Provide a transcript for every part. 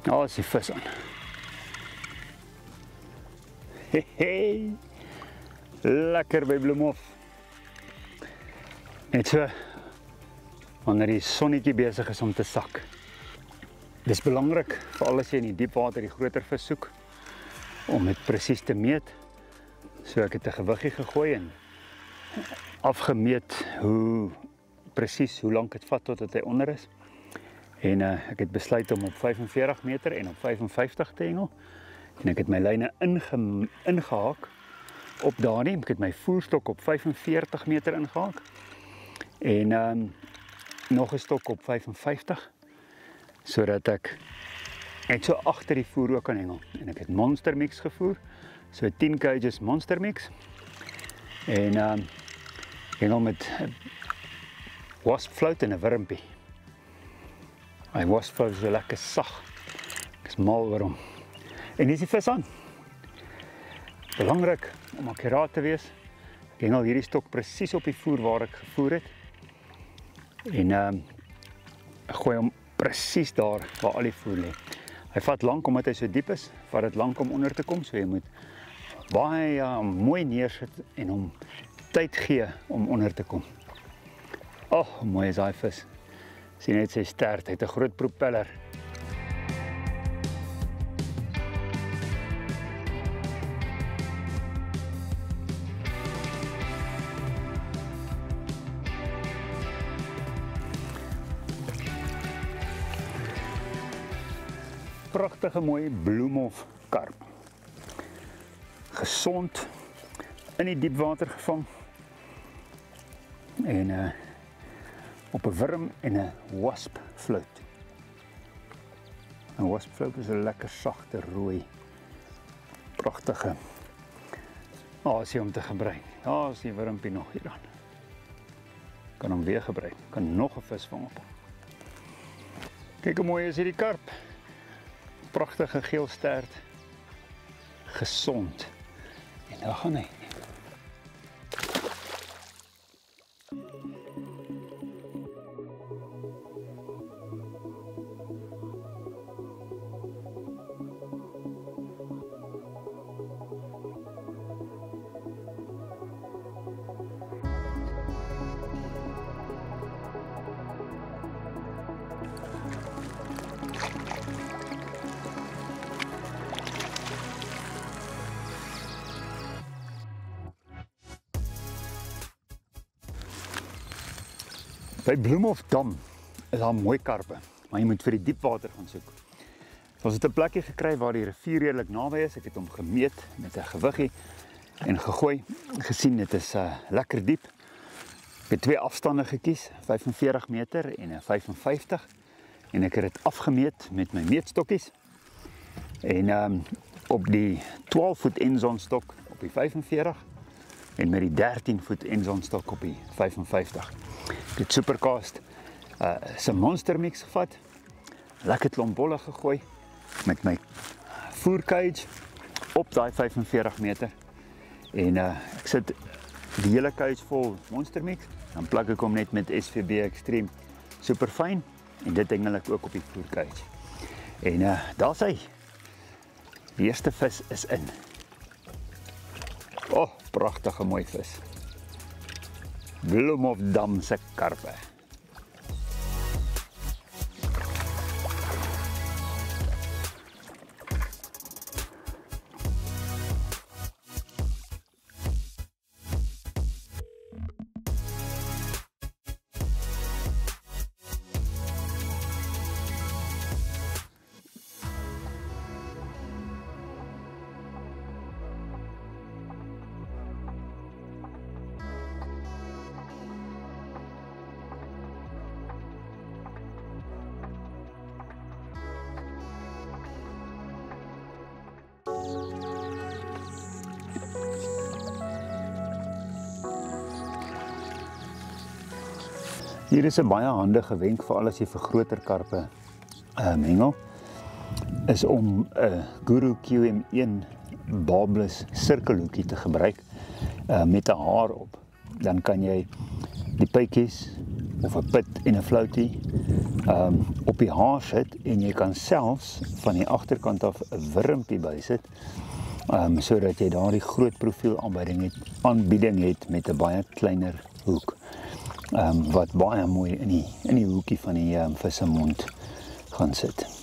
Daar is die vis aan. Hey, lekker by Bloemhof. Net so, wanneer die sonnetjie besig is om te sak. Dis belangrik, veral as jy in die diep water die groter vis soek, om dit presies te meet. So ek het 'n gewiggie gegooi en afgemeet hoe lank dit vat totdat hy onder is. En ek het besluit om op 45 meter en op 55 te hengel. En ek het my lyne ingehaak op daardie. Ek het my voerstok op 45 meter ingehaak. En nog 'n stok op 55. Sodat ek net so agter die voer ook kan hengel. En ek het Monster Mix gevoer. So 10 kgs Monster Mix. En hengel met wasp float en 'n wurmpie. Hy wasp float is so lekker sag. Ek is mal oor hom. En hier is die vis aan. Belangrik om akkuraat te wees. Ek hengel hierdie stok presies op die voer waar ek gevoer het. En ek gooi hom presies daar waar al die voer lê. Hy vat lank omdat hy so diep is, vat dit lank om onder te kom, so jy moet baie mooi neersit en hom tyd gee om onder te kom. Oh, mooi is daai vis. Sien net sy stert, hy het 'n groot propeller. Pragtige mooi Bloemhof karp. Gesond, in die diepwater gevang. En op 'n wurm en 'n wasp float. 'n Wasp float is 'n lekker sagte rooi, pragtige asie om te gebruik. Daar is die wurmpie nog hier aan. Kan hom weer gebruik. Kan nog 'n vis vang op. Kyk hoe mooi is hierdie karp. Pragtige geel stert. Gesond. En daar gaan hy. By Bloemhofdam is daar mooi karpe, maar jy moet vir die diepwater gaan soek. So ons het 'n plekkie gekry waar die rivier redelik naby is. Ek het hom gemeet met 'n gewiggie en gegooi. Gesien dit is lekker diep. Ek het twee afstande gekies, 45 meter en 'n 55. En ek het dit afgemeet met my meetstokkies. En op die 12 voet enzonstok op die 45 en met die 13 voet enzonstok op die 55. Ek het Supercast se monster mix gevat, lekker klomp bolle gegooi met my voercage op daai 45 meter en ek sit die hele cage vol monster mix, dan plak ek hom net met SVB Extreme Superfine en dit hengel ek ook op die voercage. En daar's hy. Die eerste vis is in. Oh, pragtige mooi vis. Bloemhofdam se karpe. Hier is 'n baie handige wenk vir al as jy vir groter karpe hengel, is om 'n Guru QM1 barbless sirkelhoekie te gebruik met 'n haar op. Dan kan jy die pytjies of 'n pit en 'n floutie op die haar sit en jy kan selfs van die agterkant af 'n wurmpie bysit sodat jy daardie groot profiel aanbieding het met 'n baie kleiner hoek. Wat baie mooi in die hoekie van die vis se mond gaan sit.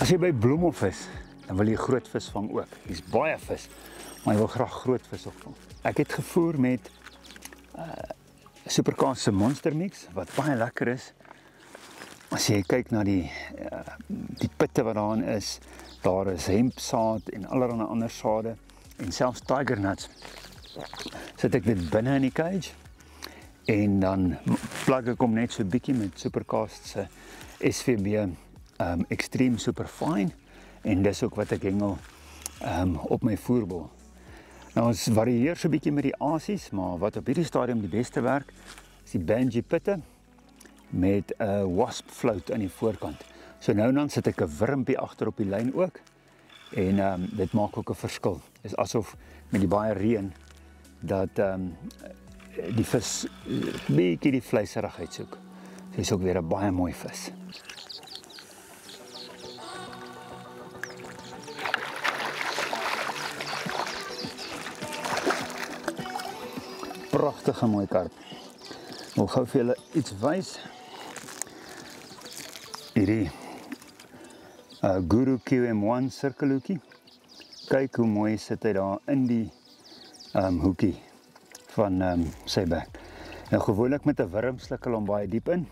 As jy by Bloemhof is, dan wil jy groot vis vang ook. Hier's baie vis, maar jy wil graag groot vis ook vang. Ek het gevoer met Supercast se monster mix wat baie lekker is. As jy kyk na die pitte wat daarin is, daar is hempsaad en allerlei ander sade en selfs tiger nuts. Sit ek dit binne in die cage en dan plak ek hom net so 'n bietjie met Supercast se SVB Extreme Superfine en dis ook wat ek hengel op my voerbal. Nou ons varieer so 'n bietjie met die asies, maar wat op hierdie stadium die beste werk is die Banji pitte met 'n wasp float aan die voorkant. So nou dan sit ek 'n wurmpie agter op die lyn ook en dit maak ook 'n verskil. Dit is asof met die baie reën dat die vis bietjie die vleiserigheid soek. So is ook weer 'n baie mooi vis. Pragtige mooi karp. Ek wil gou vir julle iets wys. Hierdie Guru QM1 sirkelhoekie. Kyk hoe mooi sit hy daar in die hoekie van sy bek. Nou gewoonlik met 'n wurm slukkel hom baie diep in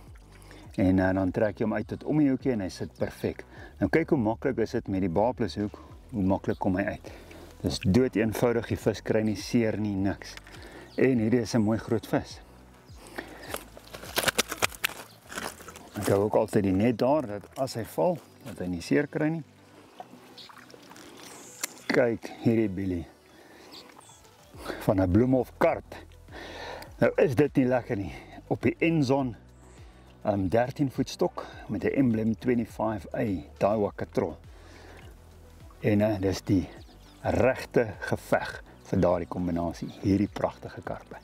en dan trek jy hom uit tot om die hoekie en hy sit perfek. Nou kyk hoe maklik is dit met die barbless hoek, hoe maklik kom hy uit. Dis dood eenvoudig, die vis kry nie seer nie, niks. En hierdie is 'n mooi groot vis. Ek hou ook altyd die net daar, dat as hy val, dat hy nie seer kry nie. Kyk, hierdie Billy. Van 'n bloemhofkarp. Nou is dit nie lekker nie. Op die Enzon 13 voet stok met 'n emblem 25A Daiwa Katrol. En dis die regte geveg vir daardie kombinasie, hierdie pragtige karpe.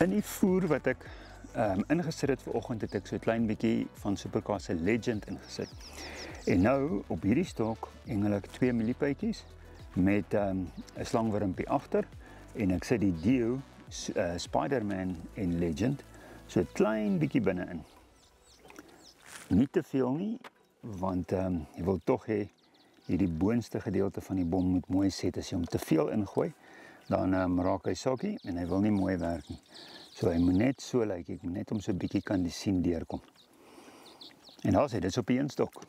In die voer wat ek ingesit het vanoggend, het ek so 'n klein bietjie van Supercar se Legend ingesit. En nou op hierdie stok engel ek 2 mieliepytjies met 'n slangwurmpie agter en ek sit die Dio Spider-Man en Legend so 'n klein bietjie binne-in. Nie te veel nie, want jy wil tog hê hierdie boonste gedeelte van die bom moet mooi set. As jy hom te veel ingooi, dan raak hy sokkie en hy wil nie mooi werk nie. So hy moet net so lyk, ek moet net om so 'n bietjie kan die sien deurkom. En daar sê, dit is op die een stok.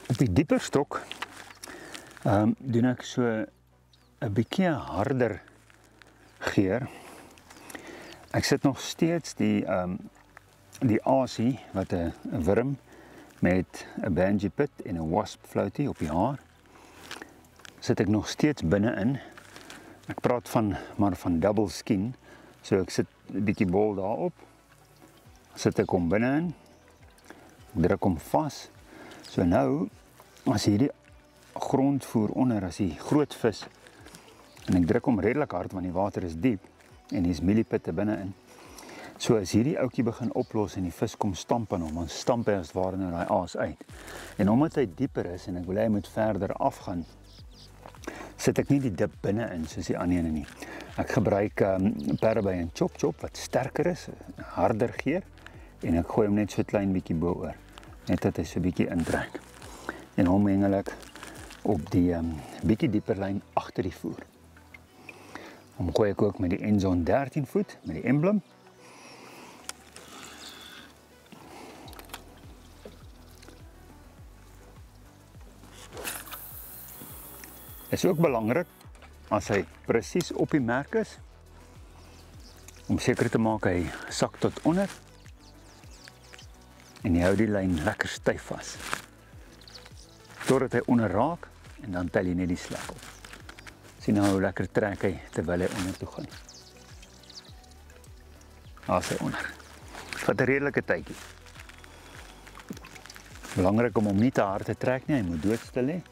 Op die dieper stok doen ek so 'n bietjie harder geur. Ek sit nog steeds die asie wat 'n wurm met 'n banjie pit en 'n wasp floutie op die haar. Sit ek nog steeds binne-in. Ek praat maar van double skin. So ek sit 'n bietjie bol daarop. Sit ek hom binne-in. Druk hom vas. So nou as hierdie grondvoer onder as die groot vis en ek druk hom redelik hard want die water is diep en hier's mieliepitte binne-in. So as hierdie ouetjie begin oplos en die vis kom stamp aan hom, dan stamp hy as ware nou daai aas uit. En omdat hy dieper is en ek wil hy moet verder afgaan, sit ek nie die dip binne-in soos die ander ene nie. Ek gebruik Parabay en Chop wat sterker is, harder geur en ek gooi hom net so klein bietjie bo-oor, net dat hy so bietjie intrek. En hom hengel ek op die bietjie dieper lyn agter die voer. Hom gooi ek ook met die Enzon 13 voet met die emblem. Is ook belangrik as hy presies op die merk is om seker te maak hy sak tot onder en jy hou die lyn lekker styf vas totdat hy onder raak en dan tel jy net die slek op. Sien nou hoe lekker trek hy terwyl hy onder toe gaan. As hy onder. Vat 'n redelike tydjie. Belangrik om hom nie te hard te trek nie, hy moet doodstil hê.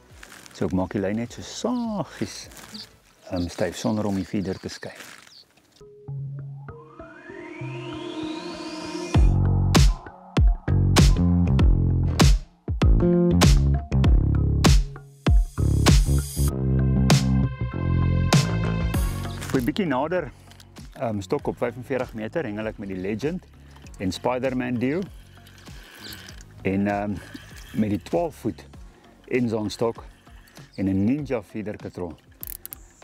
So ek maak die lyn net so saggies styf sonder om die feeder te skuif. Op 'n bietjie nader stok op 45 meter hengel ek met die Legend en Spider-Man Dio en met die 12 voet Enzon stok en 'n Ninja feeder katrol.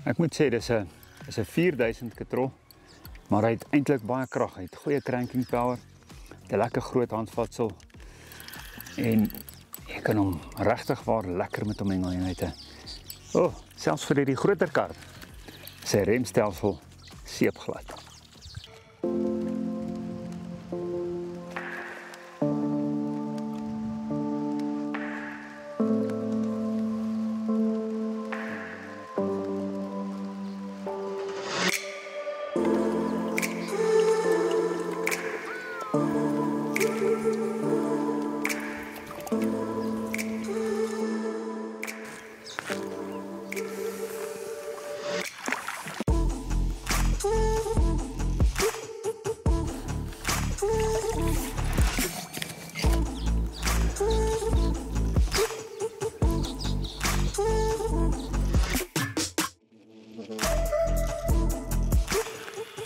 Ek moet sê dis 'n 4000 katrol, maar hy het eintlik baie krag. Hy het goeie cranking power, 'n lekker groot handvatsel en jy kan hom regtig waar lekker met hom hengel en hy het selfs vir die groter karp sy remstelsel seepglad.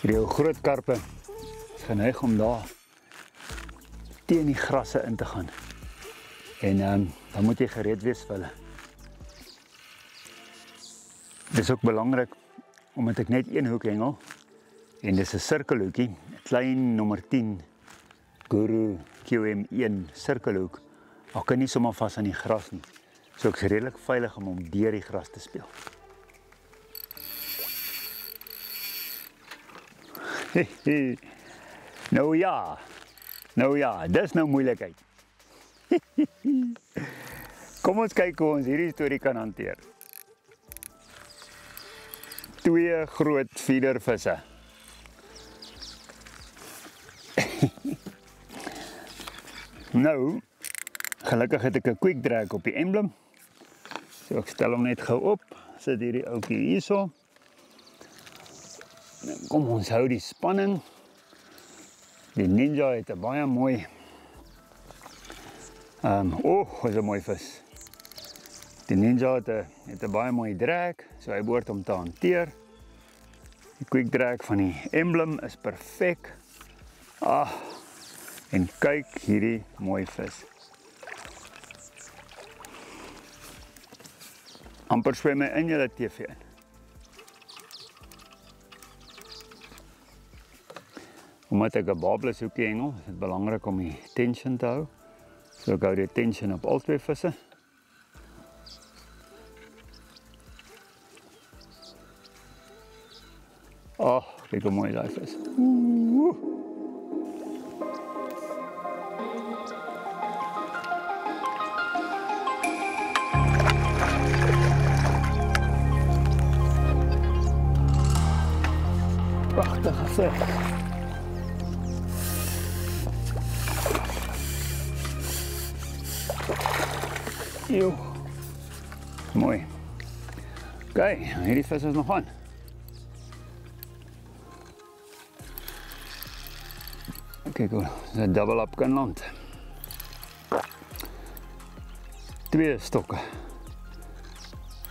Hierdie groot karpe is geneig om daar teen die grasse in te gaan. En dan moet jy gereed wees vir hulle. Dit is ook belangrik omdat ek net een hoek hengel en dis 'n sirkelhoekie, 'n klein nommer 10 Guru QM1 sirkelhoek. Ek kan nie sommer vas aan die gras nie. So ek's redelik veilig om hom deur die gras te speel. Nou ja, dis nou moeilikheid. Kom ons kyk hoe ons hierdie storie kan hanteer. 2 groot feedervisse. Nou, gelukkig het ek 'n quick drag op die emblem. So ek stel hom net gou op, sit hierdie ouetjie hierso. Kom ons hou die spanning. Die Ninja het 'n baie mooi is 'n mooi vis. Die Ninja het 'n baie mooi drag, so hy behoort om te hanteer. Die quick drag van die emblem is perfek. En kyk hierdie mooi vis. Amper swem hy in julle TV in. Omdat ek 'n babelus hoekie hengel, is dit belangrik om die tension te hou. So ek hou die tension op al 2 visse. Kyk hoe mooi daai vis. Pragtige vis. Eeuw. Mooi. Oké, hierdie vis is nog aan. Kijk hoe ze double up kan land. 2 stokke.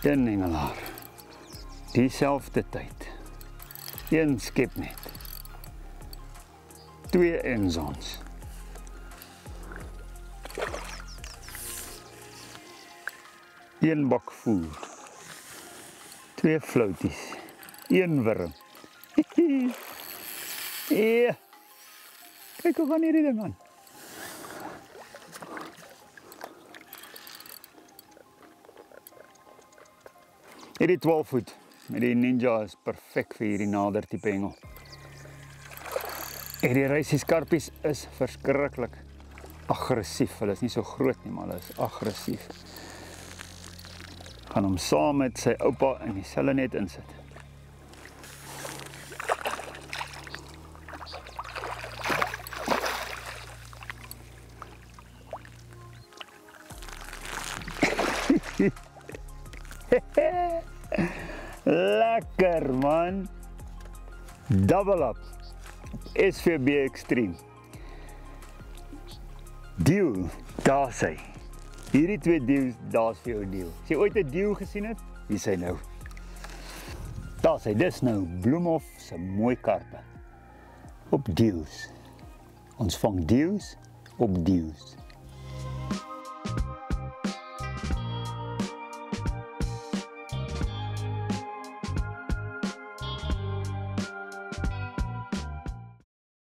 1 hengelaar. Diezelfde tyd. 1 skepnet. 2 enzons. 1 bak voer. 2 flouties. 1 wurm. Ja. Kijk hoe gaan hierdie ding aan. Hierdie 12 voet met die Ninja is perfek vir hierdie nader tipe hengel. Hierdie reisieskarpies is verskriklik aggressief. Hulle is nie so groot nie, maar hulle is aggressief. Gaan hom saam met sy oupa in dieselfde net insit. Lekker man. Double up. SVB Extreme. Deal, daar sy. Hierdie 2 deals, daar's vir jou deal. As jy ooit 'n deal gesien het, hier is hy nou. Daar sy, dis nou Bloemhof se mooi karpe. Op deals. Ons vang deals op deals.